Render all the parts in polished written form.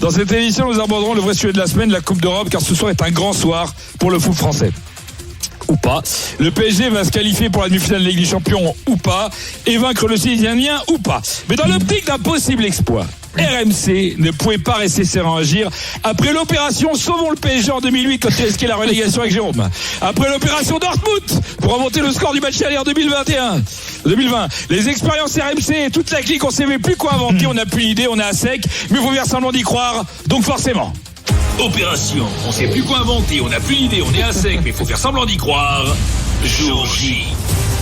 Dans cette émission, nous aborderons le vrai sujet de la semaine, la Coupe d'Europe, car ce soir est un grand soir pour le foot français. Ou pas. Le PSG va se qualifier pour la demi-finale de Ligue des Champions ou pas, et vaincre le Sénégalien ou pas. Mais dans l'optique d'un possible exploit, RMC ne pouvait pas rester serein à agir après l'opération Sauvons le PSG en 2008 quand il risquait la relégation avec Jérôme. Après l'opération Dortmund pour remonter le score du match aller en 2020. Les expériences RMC et toute la clique, on savait plus quoi inventer, on n'a plus d'idée, on est à sec, mais il faut faire semblant d'y croire, donc forcément. Opération, on sait plus quoi inventer, on n'a plus d'idée, on est à sec, mais il faut faire semblant d'y croire. Jour J.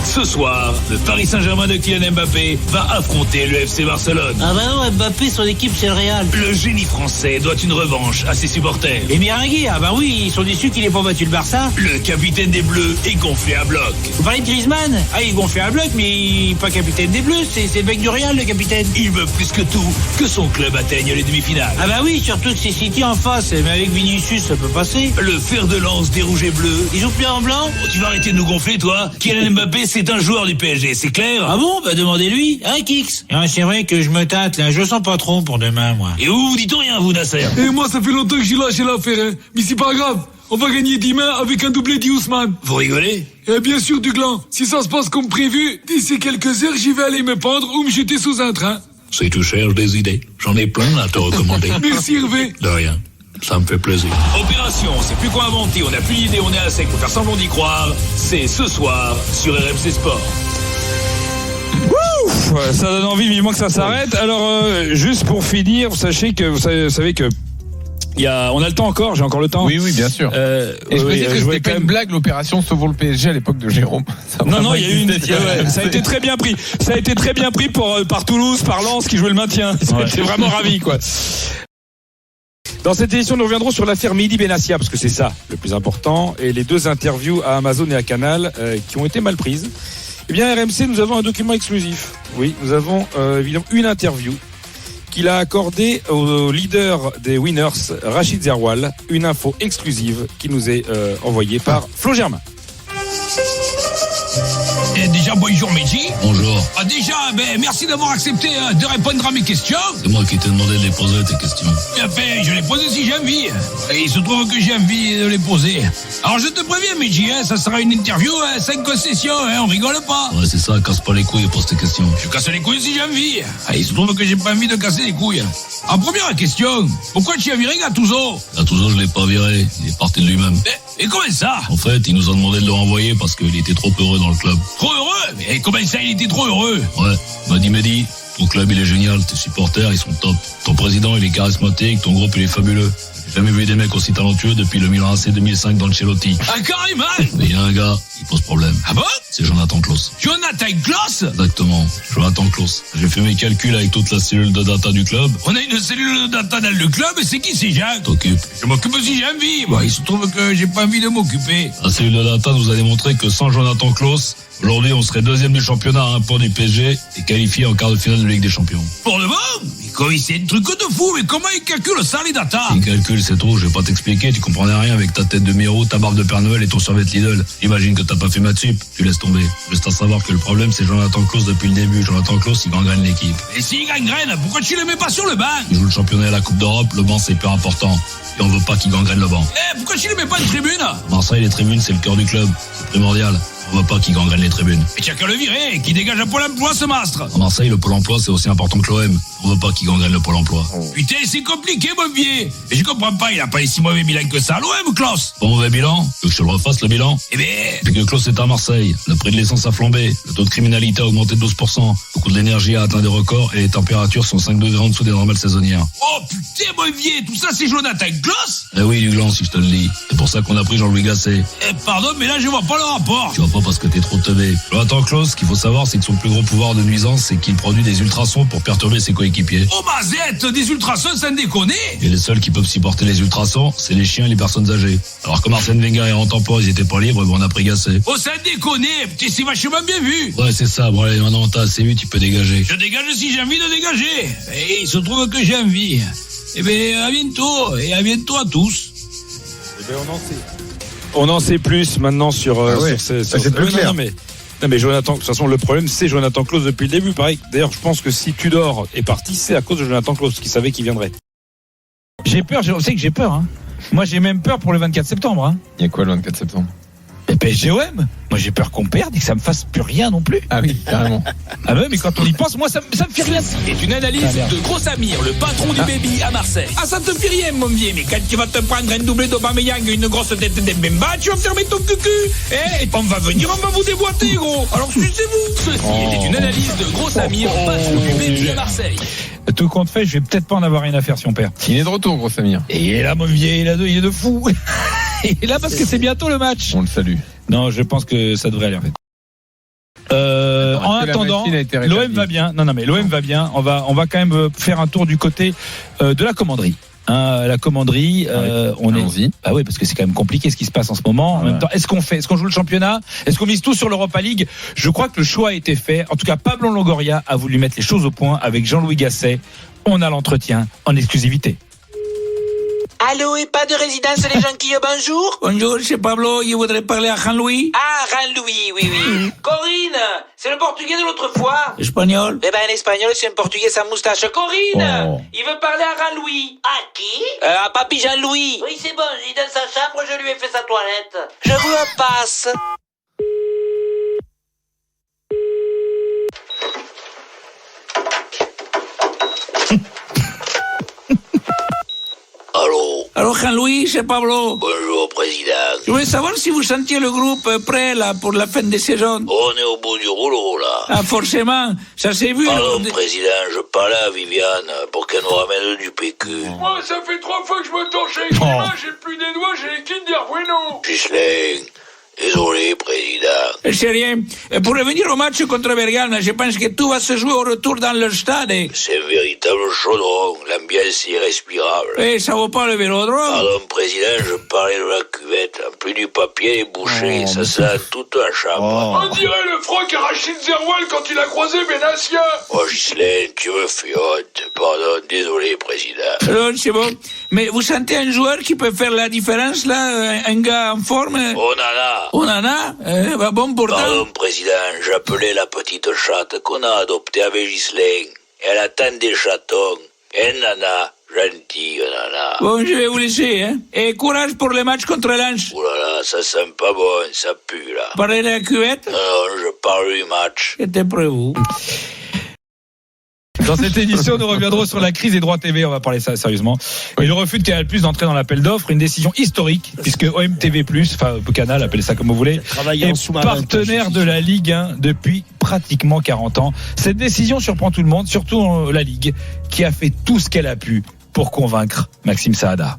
Ce soir, le Paris Saint-Germain de Kylian Mbappé va affronter le FC Barcelone. Ah bah non, Mbappé, son équipe, c'est le Real. Le génie français doit une revanche à ses supporters. Et Miringuet, ah bah oui, ils sont déçus qu'il ait pas battu le Barça. Le capitaine des Bleus est gonflé à bloc. Vous parlez de Griezmann? Ah, il est gonflé à bloc, mais il est pas capitaine des Bleus, c'est le mec du Real, le capitaine. Il veut plus que tout que son club atteigne les demi-finales. Ah bah oui, surtout que c'est City en face, mais avec Vinicius, ça peut passer. Le fer de lance des rouges et bleus. Ils jouent plus en blanc? Oh, tu vas arrêter de nous gonfler, toi. Kylian Mbappé, c'est un joueur du PSG, c'est clair? Ah bon? Bah demandez-lui, hein, Kix? Ah, c'est vrai que je me tâte, là, je sens pas trop pour demain, moi. Et vous dites rien, vous, Nasser? Et moi, ça fait longtemps que j'ai lâché l'affaire, hein. Mais c'est pas grave. On va gagner 10 mains avec un doublé d'Ousmane. Vous rigolez? Et bien sûr, Duglan. Si ça se passe comme prévu, d'ici quelques heures, j'y vais aller me pendre ou me jeter sous un train. Si tu cherches des idées, j'en ai plein à te recommander. Merci, Hervé. De rien. Ça me fait plaisir. Opération, on sait plus quoi inventer, on n'a plus d'idée, on est à sec pour faire semblant d'y croire. C'est ce soir sur RMC Sport. Ouf, ça donne envie, vivement que ça s'arrête. Alors, juste pour finir, vous savez que on a le temps encore, j'ai encore le temps. Oui, bien sûr. Et je me dis que c'était pas une blague, l'opération Sauvons le PSG à l'époque de Jérôme. Non, il y a eu ça a été très bien pris. Ça a été très bien pris par Toulouse, par Lens qui jouait le maintien. J'étais vraiment ravi, quoi. Dans cette édition, nous reviendrons sur l'affaire Mehdi Benassia, parce que c'est ça le plus important, et les 2 interviews à Amazon et à Canal qui ont été mal prises. Eh bien, RMC, nous avons un document exclusif. Oui, nous avons évidemment une interview qu'il a accordée au leader des Winners, Rachid Zerwal, une info exclusive qui nous est envoyée par Flo Germain. Et déjà, bonjour Mehdi. Bonjour. Déjà, merci d'avoir accepté de répondre à mes questions. C'est moi qui t'ai demandé de les poser, tes questions. Enfin, je les pose si j'ai envie. Et il se trouve que j'ai envie de les poser. Alors je te préviens Mehdi, ça sera une interview 5 concessions, on rigole pas. Ouais, c'est ça, casse pas les couilles et pose tes questions. Je casse les couilles si j'ai envie. Il se trouve que j'ai pas envie de casser les couilles. En première question, pourquoi tu as viré Gattuso? Gattuso, je l'ai pas viré, il est parti de lui-même. Et comment ça? En fait, il nous a demandé de le renvoyer parce qu'il était trop heureux dans le club. Trop heureux? Mais comment ça, il était trop heureux? Ouais, il m'a dit Mehdi, ton club il est génial, tes supporters ils sont top. Ton président il est charismatique, ton groupe il est fabuleux. J'ai jamais vu des mecs aussi talentueux depuis le Milan AC 2005 d'Ancelotti. Ah, carrément? Mais il y a un gars, il pose problème. Ah bon? C'est Jonathan Klaus. Jonathan Klaus? Exactement, Jonathan Klaus. J'ai fait mes calculs avec toute la cellule de data du club. On a une cellule de data dans le club, et c'est qui ces gens? T'occupes. Je m'occupe si j'ai envie. Bon, il se trouve que j'ai pas envie de m'occuper. La cellule de data nous a démontré que sans Jonathan Klaus, aujourd'hui on serait 2e du championnat à 1 point du PSG et qualifié en quart de finale de Ligue des Champions. Pour le bon? Mais comment c'est un truc de fou, mais comment il calcule ça les data? Il calcule, c'est tout, je vais pas t'expliquer, tu comprenais rien avec ta tête de Miro, ta barbe de Père Noël et ton survêt Lidl. Imagine que t'as pas fait maths sup, tu laisses tomber. Juste à savoir que le problème c'est Jonathan Klaus depuis le début. Jonathan Klaus il gangrène l'équipe. Et s'il gangrène, pourquoi tu le mets pas sur le banc? Il joue le championnat et la Coupe d'Europe, le banc c'est hyper important. Et on veut pas qu'il gangrène le banc. Pourquoi tu le mets pas une tribune? Marseille, les tribunes c'est le cœur du club, c'est primordial. On veut pas qu'il gangrène les tribunes. Et tu as qu'à le virer, qui dégage un pôle emploi ce mastre. À Marseille, le pôle emploi c'est aussi important que l'OM. On veut pas qu'il gangrène le pôle emploi. Putain, c'est compliqué mon vieux. Et je comprends pas, il a pas les si mauvais bilan que ça à l'OM, Klaus. Pas mauvais bilan? Tu veux que je te le refasse le bilan? C'est que Klaus est à Marseille. Le prix de l'essence a flambé. Le taux de criminalité a augmenté de 12%. Le coût de l'énergie a atteint des records et les températures sont 5 degrés en dessous des normales saisonnières. Oh putain mon vieux, tout ça c'est Jonathan Klaus? Eh oui, du gland si je te le dis. C'est pour ça qu'on a pris Jean-Louis Gasset. Pardon, mais là je vois pas le rapport. Tu vois pas parce que t'es trop teubé. Jonathan Klaus, ce qu'il faut savoir, c'est que son plus gros pouvoir de nuisance, c'est qu'il produit des ultrasons pour perturber ses coéquipiers. Oh mazette, des ultrasons sans déconner. Et les seuls qui peuvent supporter les ultrasons, c'est les chiens et les personnes âgées. Alors comme Arsène Wenger et Rantan Port, ils étaient pas libres, on a pris Gasset. Oh sans déconner, putain c'est vachement bien vu. Ouais c'est ça, bon allez maintenant t'as assez vu, tu peux dégager. Je dégage si j'ai envie de dégager. Et il se trouve que j'ai envie. Eh bien à bientôt, et à bientôt à tous. Eh bien on en sait plus maintenant sur c'est plus clair. Non mais Jonathan, de toute façon le problème c'est Jonathan Klaus depuis le début, pareil. D'ailleurs je pense que si Tudor est parti, c'est à cause de Jonathan Klaus qui savait qu'il viendrait. J'ai peur, je sais que j'ai peur. Hein. Moi, j'ai même peur pour le 24 septembre. Hein. Il y a quoi le 24 septembre? Et PSG-OM. Moi, j'ai peur qu'on perde et que ça me fasse plus rien non plus. Ah oui, carrément. Ah bah, mais quand on y pense, moi, ça me fait rien. C'est une analyse de Gros Amir, le patron du baby à Marseille. Ah, ça te fait rien, mon vieux, mais quand tu vas te prendre un doublé d'Aubameyang et une grosse tête d'Mbemba, tu vas fermer ton cucu. Et on va venir, on va vous déboîter, gros. Alors, sucez-vous. Ceci était une analyse de Gros Amir, patron du baby à Marseille. Tout compte fait, je vais peut-être pas en avoir rien à faire si on perd. Il est de retour, Gros Samir. Et il est là, mon vieil, il est de fou. Il est là parce que c'est bientôt le match. On le salue. Non, je pense que ça devrait aller en fait. En attendant, l'OM va bien. Non, mais l'OM va bien. On va quand même faire un tour du côté de la commanderie. La commanderie, on est. Ah oui, parce que c'est quand même compliqué ce qui se passe en ce moment. En même temps, est-ce qu'on joue le championnat? Est-ce qu'on mise tout sur l'Europa League? Je crois que le choix a été fait. En tout cas, Pablo Longoria a voulu mettre les choses au point avec Jean-Louis Gasset. On a l'entretien en exclusivité. Allô, et pas de résidence les Jonquilles, bonjour. Bonjour, c'est Pablo, je voudrais parler à Jean-Louis. Ah, Jean-Louis, oui. Corinne, c'est le portugais de l'autre fois. Espagnol. Eh ben, l'espagnol, c'est un portugais sans moustache. Corinne, il veut parler à Jean-Louis. À qui? À papy Jean-Louis. Oui, c'est bon, il est dans sa chambre, je lui ai fait sa toilette. Je vous le passe. Alors, Jean-Louis, c'est Pablo. Bonjour, président. Je voulais savoir si vous sentiez le groupe prêt, là, pour la fin de saison. On est au bout du rouleau, là. Ah, forcément. Ça s'est vu. Pardon, président, je parlais à Viviane pour qu'elle nous ramène du PQ. Moi, ça fait 3 fois que je me torche avec les mains, j'ai plus des doigts, j'ai les Kinder Bueno. Ghislain, désolé, président. C'est rien. Pour revenir au match contre Bergame, je pense que tout va se jouer au retour dans le stade. C'est un véritable chaudron, l'ambiance est irrespirable. Et ça vaut pas le vélodrome. Pardon, président, je parlais de la cuvette. En plus du papier, les bouchées, ça sent toute la chambre. On dirait le froc à Rachid Zerwal quand il a croisé Benassia. Oh, Ghislain, tu me fais honte. Pardon, désolé, président. Non, c'est bon. Mais vous sentez un joueur qui peut faire la différence, là? Un gars en forme? On en a. On en a? Bah bon, pourtant. Pardon, président, j'appelais la petite chatte qu'on a adoptée avec Ghislain. Elle attend des chatons. Un nana, gentil, un nana. Bon, je vais vous laisser, hein. Et courage pour le match contre Lens. Ouh là là, ça sent pas bon, ça pue, là. Parlez de la cuvette? Non, je parle du match. C'était près vous. Dans cette édition, nous reviendrons sur la crise des droits TV. On va parler ça sérieusement. Et le refus de Canal+ d'entrer dans l'appel d'offres, une décision historique, puisque OMTV+, enfin Canal, appelez ça comme vous voulez, est partenaire de la Ligue 1 depuis pratiquement 40 ans. Cette décision surprend tout le monde, surtout la Ligue, qui a fait tout ce qu'elle a pu pour convaincre Maxime Saada.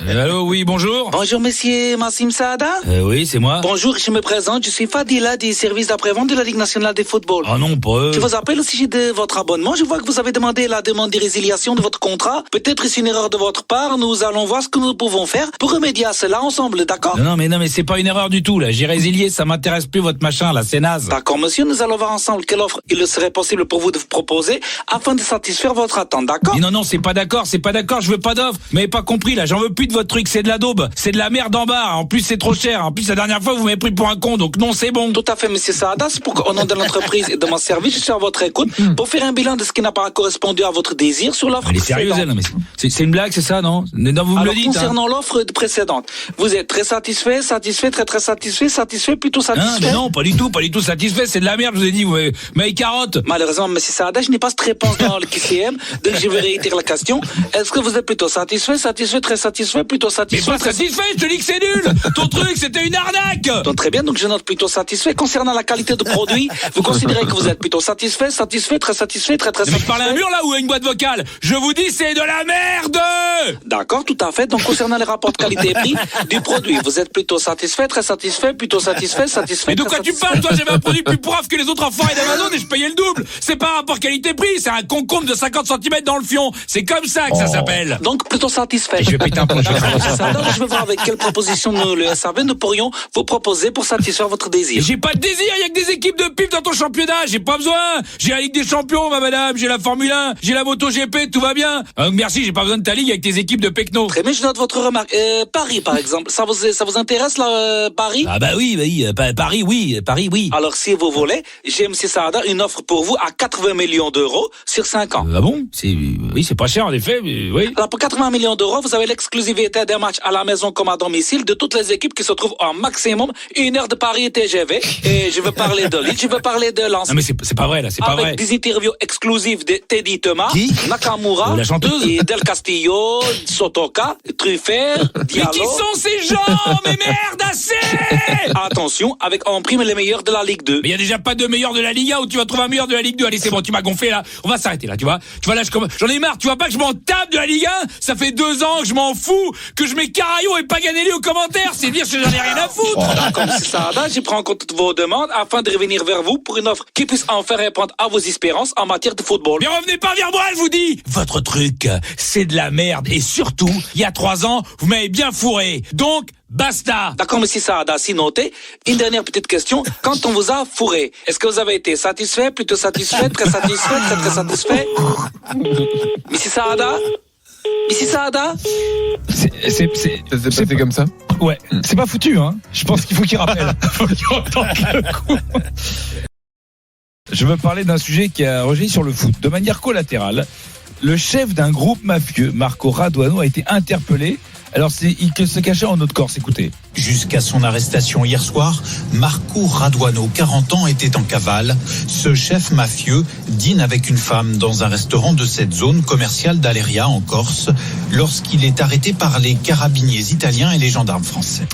Allô, oui, bonjour. Bonjour, monsieur Maxime Saada. Oui, c'est moi. Bonjour, je me présente, je suis Fadila des services d'après-vente de la Ligue nationale de football. Ah non, pas eux. Je vous appelle au sujet de votre abonnement. Je vois que vous avez demandé la demande de résiliation de votre contrat. Peut-être c'est une erreur de votre part. Nous allons voir ce que nous pouvons faire pour remédier à cela ensemble, d'accord? Non, mais c'est pas une erreur du tout, là. J'ai résilié, ça m'intéresse plus votre machin, là, c'est naze. D'accord, monsieur, nous allons voir ensemble quelle offre il serait possible pour vous de vous proposer afin de satisfaire votre attente, d'accord? Non, c'est pas d'accord, je veux pas d'offre. Mais pas compris, là, j'en veux plus de votre truc, c'est de la daube. C'est de la merde en bas. En plus, c'est trop cher. En plus, la dernière fois, vous m'avez pris pour un con. Donc non, c'est bon. Tout à fait, monsieur Saada. C'est pourquoi, au nom de l'entreprise et de mon service, je suis à votre écoute pour faire un bilan de ce qui n'a pas correspondu à votre désir sur l'offre précédente. Elle est sérieuse, elle, non, mais c'est une blague, c'est ça, non? Non, vous me le dites. Concernant l'offre précédente, vous êtes très satisfait, très satisfait, plutôt satisfait? Mais non, pas du tout satisfait. C'est de la merde, je vous ai dit. Mais carotte. Malheureusement, monsieur Saada, je n'ai pas cette réponse dans le QCM. Donc, je vais réitérer la question. Est-ce que vous êtes plutôt satisfait, très satisfait, plutôt satisfait? Mais pas satisfait, je te dis que c'est nul. Ton truc, c'était une arnaque. Donc, très bien, donc je note plutôt satisfait. Concernant la qualité de produit, vous considérez que vous êtes plutôt satisfait, très satisfait, très satisfait? Mais je parle à un mur là ou à une boîte vocale? Je vous dis, c'est de la merde. D'accord, tout à fait. Donc, concernant les rapports de qualité-prix du produit, vous êtes plutôt satisfait, très satisfait, plutôt satisfait. Mais de quoi tu parles? Toi, j'avais un produit plus pourrave que les autres enfoirés d'Amazon et je payais le double. C'est pas un rapport qualité-prix, c'est un concombre de 50 cm dans le fion. C'est comme ça que ça s'appelle. Donc, plutôt satisfait. Et je vais péter un plomb. Je vais voir avec quelle proposition nous, le SAV, nous pourrions vous proposer pour satisfaire votre désir. J'ai pas de désir, il y a que des équipes de pif dans ton championnat, j'ai pas besoin. J'ai la Ligue des Champions, ma madame, j'ai la Formule 1, j'ai la MotoGP, tout va bien. Donc merci, j'ai pas besoin de ta ligue avec tes équipes de pecno. Très bien, je note votre remarque. Paris, par exemple, ça vous intéresse, là, Paris? Ah bah oui, Paris, oui. Alors, si vous voulez, j'ai, M. Saada, une offre pour vous à 80 millions d'euros sur 5 ans. Ah bon? C'est pas cher en effet, mais oui. Alors, pour 80 millions d'euros, vous avez l'exclusivité des matchs à la maison comme à domicile de toutes les équipes qui se trouvent en maximum 1 heure de Paris TGV. Et je veux parler de Lille, je veux parler de Lens. Non mais c'est pas vrai là, c'est pas vrai. Avec des interviews exclusives de Teddy Thomas, Qui? Nakamura, La chanteuse et Del Castillo, Sotoka, Truffert, Diallo. Mais qui sont ces gens? Mais merde, assez! Attention, avec en prime les meilleurs de la Ligue 2. Mais il y a déjà pas de meilleur de la Ligue 1 où tu vas trouver un meilleur de la Ligue 2. Allez, c'est bon, tu m'as gonflé là. On va s'arrêter là, tu vois. Tu vois là, j'en ai marre. Tu vois pas que je m'en tape de la Ligue 1? Ça fait 2 ans que je m'en fous, que je mets Carayo et Paganelli aux commentaires. C'est dire que j'en ai rien à foutre. Comme c'est ça, je prends en compte toutes vos demandes afin de revenir vers vous pour une offre qui puisse enfin répondre à vos espérances en matière de football. Mais revenez pas vers moi, je vous dis. Votre truc, c'est de la merde. Et surtout, il y a 3 ans, vous m'avez bien fourré. Donc, basta. D'accord, monsieur Saada, si noté. Une dernière petite question. Quand on vous a fourré, est-ce que vous avez été satisfait, plutôt satisfait, très satisfait, très très satisfait? Monsieur Saada? Monsieur Saada? C'est comme ça. Ouais, c'est pas foutu, hein. Je pense qu'il faut qu'il rappelle. Faut qu'il entende le coup. Je veux parler d'un sujet qui a rejailli sur le foot. De manière collatérale, le chef d'un groupe mafieux, Marco Raduano, a été interpellé. Alors, il se cachait en Haute-Corse, écoutez. Jusqu'à son arrestation hier soir, Marco Raduano, 40 ans, était en cavale. Ce chef mafieux dîne avec une femme dans un restaurant de cette zone commerciale d'Aleria en Corse lorsqu'il est arrêté par les carabiniers italiens et les gendarmes français.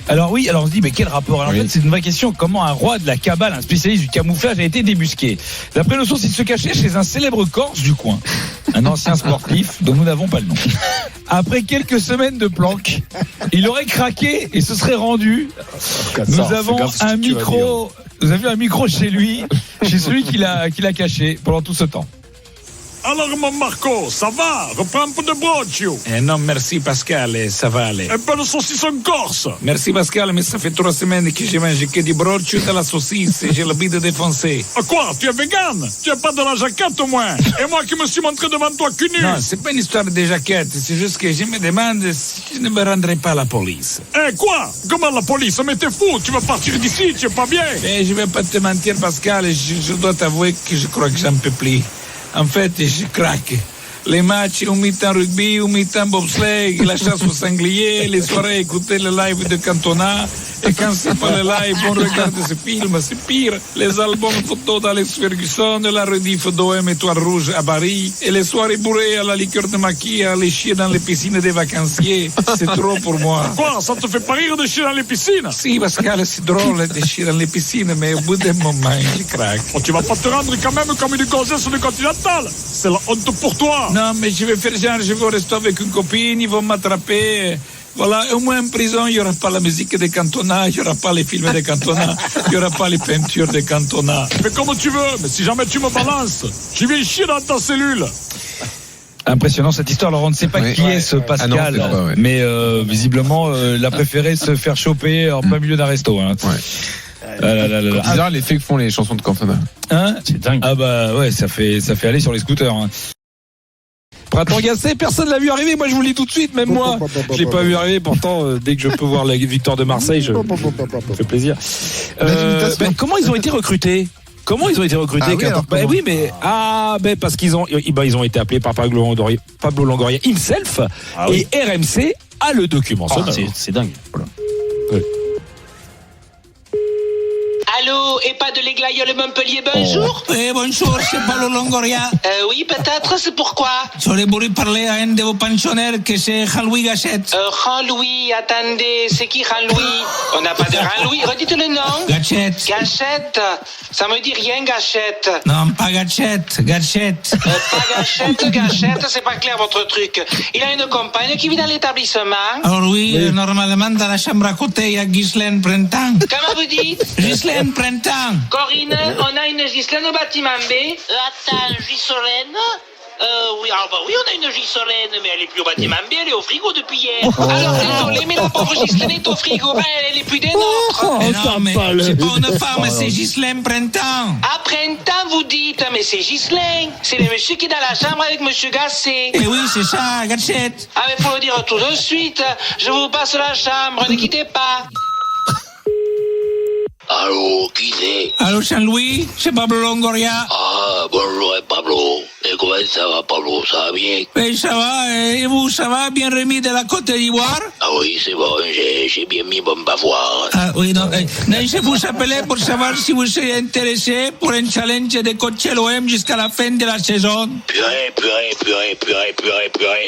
Alors oui, alors on se dit, mais quel rapport? Alors en fait, c'est une vraie question. Comment un roi de la cabale, un spécialiste du camouflage, a été débusqué? D'après nos sources, il se cachait chez un célèbre Corse du coin. Un ancien sportif dont nous n'avons pas le nom. Après quelques semaines de planque, il aurait craqué et se serait rendu. Nous avons un micro. Vous avez un micro chez lui, chez celui qui l'a caché pendant tout ce temps. Alors mon Marco, ça va? Reprends un peu de broccio. Non, merci Pascal, ça va aller. Un peu de saucisson corse. Merci Pascal, mais ça fait 3 semaines que je mange que du broccio de la saucisse et j'ai le bide défoncé. Quoi? Tu es vegan? Tu n'as pas de la jaquette au moins? Et moi qui me suis montré devant toi cul nu? Non, c'est pas une histoire de jaquette, c'est juste que je me demande si je ne me rendrai pas à la police. Quoi? Comment la police? Mais t'es fou, tu vas partir d'ici, tu es pas bien. Mais je vais pas te mentir Pascal, je dois t'avouer que je crois que j'en peux plus. En fait, je craque. Les matchs, un mi-temps rugby, un mi-temps bobsleigh, la chasse aux sangliers, les soirées, écouter le live de Cantona. Et quand c'est pas le live, on regarde ce film, c'est pire. Les albums photos d'Alex Ferguson, la rediff d'OM Étoile Rouge à Paris, et les soirées bourrées à la liqueur de maquille, à les chier dans les piscines des vacanciers. C'est trop pour moi. Quoi? Ça te fait pas rire de chier dans les piscines? Si, Pascal, c'est drôle de chier dans les piscines, mais au bout d'un moment, je craque. Oh, tu vas pas te rendre quand même comme une gonzesse du Continental? C'est la honte pour toi. Non, mais je vais faire genre, je vais au resto avec une copine, ils vont m'attraper. Voilà, au moins en prison, il n'y aura pas la musique de Cantona, il n'y aura pas les films de Cantona, il n'y aura pas les peintures de Cantona. Mais comme tu veux, mais si jamais tu me balances, je viens chier dans ta cellule. Impressionnant cette histoire. Alors on ne sait pas qui est ce Pascal, mais visiblement l'a préféré se faire choper en plein milieu d'un resto. Hein. C'est bizarre l'effet que font les chansons de Cantona. Hein? C'est dingue. Ah bah ouais, ça fait aller sur les scooters. Hein. Printemps glacé, personne l'a vu arriver. Moi, je vous le dis tout de suite, même moi, je l'ai pas vu arriver. Pourtant, dès que je peux voir la victoire de Marseille, ça me fait plaisir. Comment ils ont été recrutés? Parce qu'ils ont été appelés par Pablo Longoria himself et RMC a le document. C'est dingue. Voilà. Ouais. Allô, EHPAD de l'Aigle-Aïeul Montpellier, bonjour. Bonjour, c'est Pablo Longoria. Oui, peut-être, c'est pourquoi? J'aurais voulu parler à un de vos pensionnaires que c'est Jean-Louis Gachette. Jean-Louis, attendez, c'est qui Jean-Louis? On n'a pas de Jean-Louis, redites le nom. Gachette. Gachette? Ça me dit rien, Gachette. Non, pas Gachette, Gachette. Pas Gachette, c'est pas clair votre truc. Il a une compagne qui vit dans l'établissement. Alors oui, normalement dans la chambre à côté, il y a Ghislaine Printemps. Comment vous dites? Ghislaine Printemps. Corinne, on a une Ghislaine au bâtiment B. Attends, Ghislaine? Oui, on a une Ghislaine, mais elle est plus au bâtiment B, elle est au frigo depuis hier. Alors, désolé, mais la pauvre Ghislaine est au frigo, elle est plus des nôtres. Mais non, mais c'est pas une femme, c'est Ghislaine Printemps. À printemps, vous dites, mais c'est Ghislaine. C'est le monsieur qui est dans la chambre avec monsieur Gasset. Eh oui, c'est ça, Gachette. Ah, mais faut le dire tout de suite. Je vous passe la chambre, ne quittez pas. Allô, qui c'est? Allô, Jean-Louis, c'est Pablo Longoria. Ah, bonjour Pablo. Et comment ça va Pablo? Ça va bien? Ben, ça va, et vous, ça va, bien remis de la Côte d'Ivoire? Ah oui, c'est bon, j'ai bien mis mon bavoir. Ah oui, non, je vous appelais pour savoir si vous seriez intéressé pour un challenge de coacher l'OM jusqu'à la fin de la saison. Purée.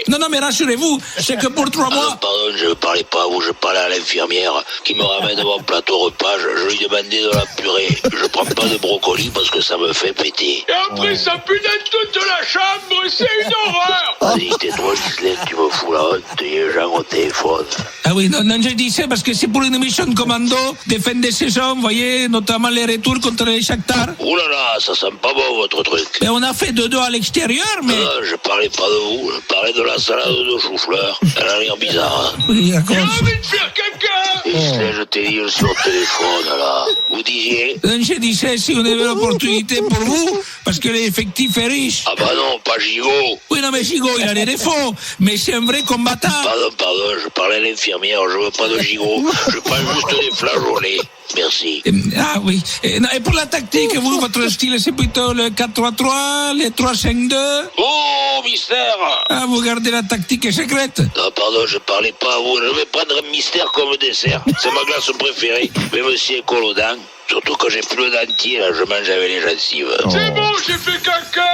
Non, mais rassurez-vous, c'est que pour 3 mois... Pardon, je parlais pas à vous, je parlais à l'infirmière qui me ramène mon plateau repas. Je lui demandais de la purée. Je prends pas de brocoli parce que ça me fait péter. Et après, ça punaise toute la chambre, c'est une horreur. Vas-y, tais-toi, Ghislaine, tu me fous la honte, il y a gens au téléphone. Ah oui, non, je dis ça parce que c'est pour une émission de commando de fin de saison, vous voyez, notamment les retours contre les Shakhtar. Ouh là là, ça sent pas bon votre truc. Et on a fait 2-2 à l'extérieur, mais... Non, je parlais pas de vous, je parlais de la salade de chou-fleur. Elle a l'air bizarre. Hein. Oui, d'accord. J'ai envie de faire caca. Ghislaine, je t'ai dit sur le téléphone, là. Vous disiez? Je disais si on avait l'opportunité pour vous, parce que l'effectif est riche. Ah bah non, pas Gigot. Oui, non, mais Gigot, il a des défauts, mais c'est un vrai combattant. Pardon, je parlais à l'infirmière, je veux pas de Gigot. Je prends juste des flageolets. Merci. Ah oui. Et pour la tactique, vous, votre style, c'est plutôt le 4-3-3, le 3-5-2? Oh, mystère. Ah, vous gardez la tactique secrète? Non, pardon, je parlais pas à vous. Je vais prendre un mystère comme dessert. C'est ma glace préférée. Mais monsieur Colodin, surtout quand j'ai plus le dentier, là, je mange avec les gencives. C'est bon, j'ai fait caca.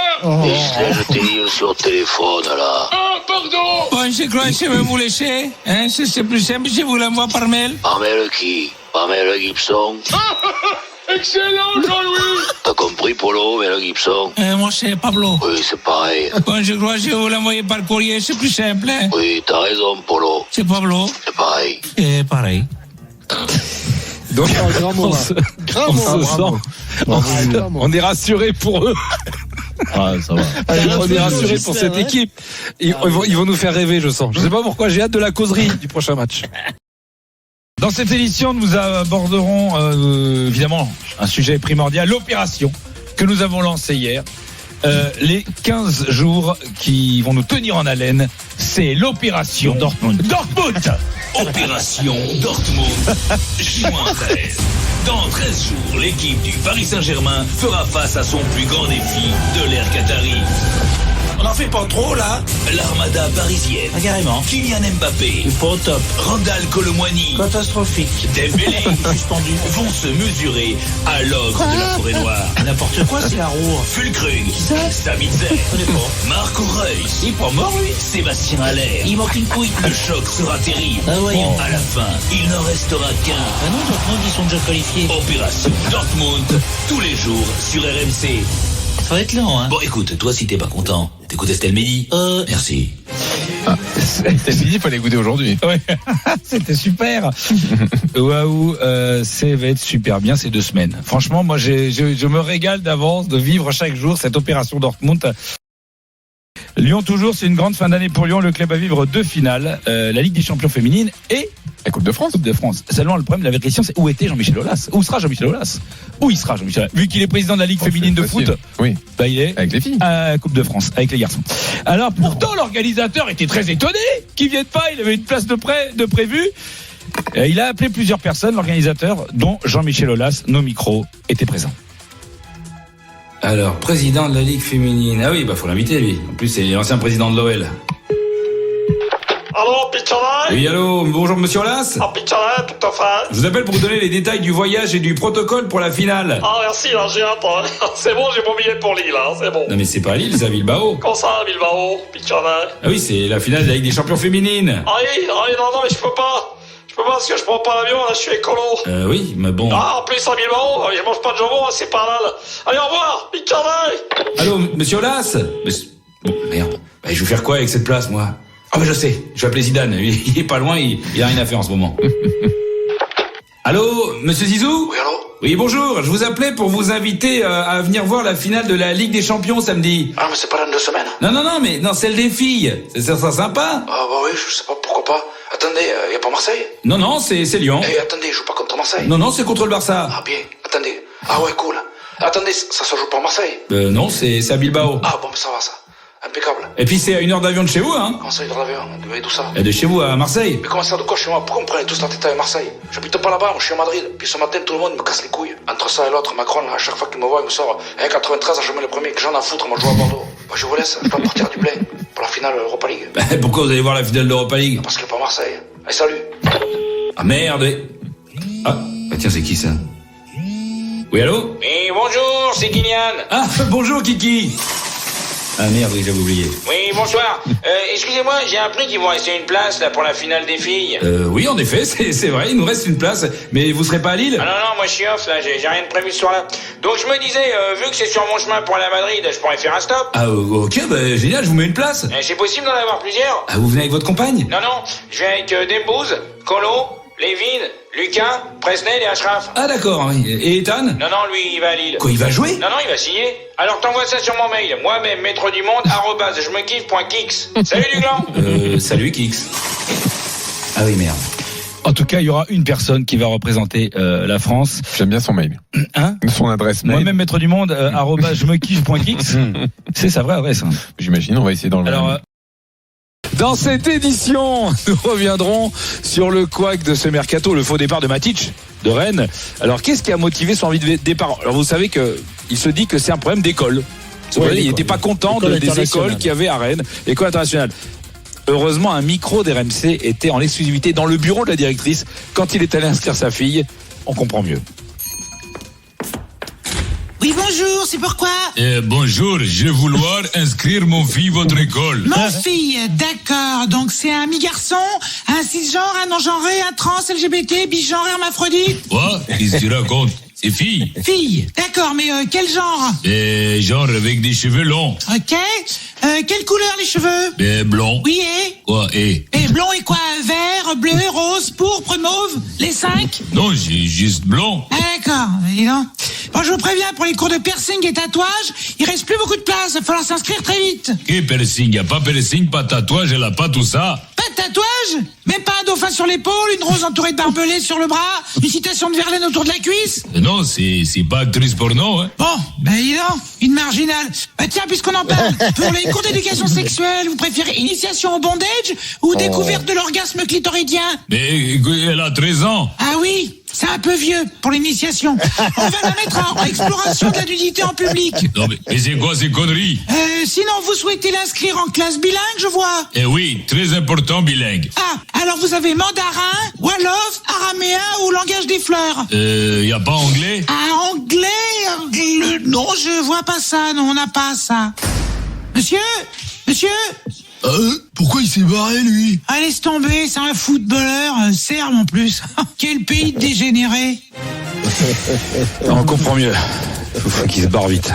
Ghislaine, je t'ai dit sur le téléphone, là. Ah, pardon. Bon, je crois que je vais vous laisser. Hein, c'est plus simple, je vous l'envoie par mail. Par mail qui? Par mail Gibson. Excellent, Jean-Louis. T'as compris, Polo, Mel Gibson? Moi, c'est Pablo. Oui, c'est pareil. Bon, je crois que je vais vous l'envoyer par courrier, c'est plus simple. Hein. Oui, t'as raison, Polo. C'est Pablo. C'est pareil. Et pareil. Donc, on est rassuré pour eux. Ah, ça va. On est rassuré pour cette équipe. Ils vont nous faire rêver, je sens. Je sais pas pourquoi, j'ai hâte de la causerie du prochain match. Dans cette édition, nous aborderons évidemment un sujet primordial, l'opération que nous avons lancée hier. Les 15 jours qui vont nous tenir en haleine, c'est l'opération Dortmund. Opération Dortmund, juin 13. Dans 13 jours, l'équipe du Paris Saint-Germain fera face à son plus grand défi de l'ère Qatari. On en fait pas trop, là. L'armada parisienne. Ah, carrément. Kylian Mbappé. Pas au top. Randal Colomwani. Catastrophique. Dembélé. Suspendu. Vont se mesurer à l'ogre de la forêt noire. N'importe quoi, c'est la roue. Fulkrug. ça Sabitzer. Je connais pas. Marco Reus. Il est pas mort, lui. Sébastien Haller. Il manque une couille. Le choc sera terrible. Ah ouais. À la fin, il n'en restera qu'un. Ah non, Dortmund, ils sont déjà qualifiés. Opération Dortmund, tous les jours sur RMC. Ça va être long, hein. Bon, écoute, toi, si t'es pas content, t'écoutes Estelle Midi. Merci. T'as dit, il fallait goûter aujourd'hui. Ouais. C'était super. Waouh, ça va être super bien ces 2 semaines. Franchement, moi, je me régale d'avance de vivre chaque jour cette opération Dortmund. Lyon toujours, c'est une grande fin d'année pour Lyon. Le club va vivre 2 finales, la Ligue des Champions féminine et La Coupe de France. Coupe de France. Seulement le problème, la vraie question, c'est où était Jean-Michel Aulas? Où sera Jean-Michel Aulas? Où il sera Jean-Michel Aulas? Vu qu'il est président de la Ligue féminine de foot, oui, bah il est avec les filles. à la Coupe de France avec les garçons. Alors pourtant l'organisateur était très étonné qu'il vienne pas. Il avait une place de prévu. Il a appelé plusieurs personnes, l'organisateur, dont Jean-Michel Aulas. Nos micros étaient présents. Alors, président de la Ligue féminine. Ah oui, bah faut l'inviter lui. En plus, c'est l'ancien président de l'OL. Allô, Pichonnet? Oui, allô, bonjour monsieur Aulas. Ah, Pichonnet, tout à fait. Je vous appelle pour vous donner les détails du voyage et du protocole pour la finale. Ah, merci, là, j'ai hâte. C'est bon, j'ai mon billet pour Lille, hein, c'est bon. Non mais c'est pas à Lille, c'est à Bilbao. Comment ça, Bilbao, Pichonnet? Ah oui, c'est la finale de la Ligue des Champions féminines. Ah oui, non, mais je peux pas. Je peux pas parce que je prends pas l'avion, là, je suis écolo. Oui, mais bon. Ah, en plus, à Bilbao, je mange pas de jambon, c'est pas mal. Allez, au revoir, Pichonnet. Allô, monsieur Aulas. Bon, merde. Bah, je vais faire quoi avec cette place, moi? Ah, mais je sais, je vais appeler Zidane. Il est pas loin, il a rien à faire en ce moment. Allô, monsieur Zizou? Oui, allô? Oui, bonjour. Je vous appelais pour vous inviter à venir voir la finale de la Ligue des Champions samedi. Ah, mais c'est pas dans 2 semaines. Non, celle des filles. Ça sera sympa. Ah, bah oui, je sais pas, pourquoi pas. Attendez, y a pas Marseille? Non, c'est Lyon. Eh, attendez, je joue pas contre Marseille. Non, c'est contre le Barça. Ah, bien. Attendez. Ah ouais, cool. Attendez, ça se joue pas à Marseille? Non, c'est à Bilbao. Ah, bon, mais ça va, ça. Impeccable. Et puis c'est à 1 heure d'avion de chez vous, hein? Comment ça, 1 heure d'avion? D'où ça? De chez vous à Marseille. Mais comment ça, de quoi chez moi? Pourquoi on prenait tous la tête avec Marseille? J'habite pas là-bas, moi je suis à Madrid. Puis ce matin, tout le monde me casse les couilles. Entre ça et l'autre, Macron, là, à chaque fois qu'il me voit, il me sort 93, je mets le premier, que j'en ai à foutre, moi je joue à Bordeaux. Bah, je vous laisse, je dois partir du blé pour la finale Europa League. Pourquoi vous allez voir la finale d'Europa League? Parce que pas Marseille. Allez, salut. Ah merde. Ah, tiens, c'est qui ça? Oui, allô? Oui, bonjour, c'est Kylian. Ah, bonjour Kiki. Ah merde, oui, j'avais oublié. Oui, bonsoir. Excusez-moi, j'ai appris qu'il vous restait une place là pour la finale des filles. Oui, en effet, c'est vrai, il nous reste une place. Mais vous serez pas à Lille? Ah non, moi je suis off là, j'ai rien de prévu ce soir-là. Donc je me disais, vu que c'est sur mon chemin pour aller à Madrid, je pourrais faire un stop. Ah ok, bah génial, je vous mets une place. C'est possible d'en avoir plusieurs? Ah, vous venez avec votre compagne? Non, je viens avec Dembouz, Colo, Lévin, Lucas, Presnel et Ashraf. Ah d'accord, oui. Et Ethan? Non, lui il va à Lille. Quoi, il va jouer? Non, il va signer. Alors t'envoies ça sur mon mail, moi-même, maître du monde, @jemekiffe.kix. Salut Duglan. Salut Kix. Ah oui, merde. En tout cas, il y aura une personne qui va représenter la France. J'aime bien son mail. Hein? Son adresse mail. Moi-même, maître du monde, @jemekiffe.kix. C'est sa vraie adresse. Hein. J'imagine, on va essayer d'enlever. Alors, dans cette édition, nous reviendrons sur le couac de ce mercato, le faux départ de Matic de Rennes. Alors, qu'est-ce qui a motivé son envie de départ? Alors, vous savez qu'il se dit que c'est un problème d'école. Ouais, il n'était pas content des écoles qu'il y avait à Rennes, l'école internationale. Heureusement, un micro d'RMC était en exclusivité dans le bureau de la directrice quand il est allé inscrire sa fille. On comprend mieux. Oui, bonjour, c'est pourquoi? Bonjour, je vais vouloir inscrire mon fille à votre école. Mon fille, d'accord. Donc c'est un mi-garçon, un cisgenre, un non-genré, un trans, LGBT, bisgenre, hermaphrodite. Quoi? Qu'est-ce que tu racontes? C'est fille. Fille, d'accord, mais quel genre? Genre avec des cheveux longs. Ok. Quelle couleur les cheveux? Blond. Oui, et? Quoi, et blond et quoi? Vert, bleu, rose, pourpre, mauve? Les 5? Non, j'ai juste blond. D'accord, dis donc. Bon, je vous préviens, pour les cours de piercing et tatouage, il reste plus beaucoup de place, il va falloir s'inscrire très vite. Qu'est piercing? Y a pas piercing, pas tatouage, elle a pas tout ça. Pas de tatouage? Même pas un dauphin sur l'épaule, une rose entourée de barbelés sur le bras, une citation de Verlaine autour de la cuisse? Non, c'est pas actrice porno, hein. Bon, dis donc, une marginale. Tiens, puisqu'on en parle, pour les cours d'éducation sexuelle, vous préférez initiation au bondage ou découverte de l'orgasme clitoridien? Mais elle a 13 ans. Ah oui, c'est un peu vieux pour l'initiation. On va la mettre en exploration de la nudité en public. Non, mais c'est quoi ces conneries? Sinon, vous souhaitez l'inscrire en classe bilingue, je vois. Oui, très important bilingue. Ah, alors vous avez mandarin, wolof, araméen ou langage des fleurs? Y a pas anglais? Ah, anglais? Non, je vois pas ça, non, on n'a pas ça. Monsieur? Pourquoi il s'est barré, lui? Ah, laisse tomber, c'est un footballeur, serbe en plus. Quel pays de dégénéré. On comprend mieux. Il faut qu'il se barre vite.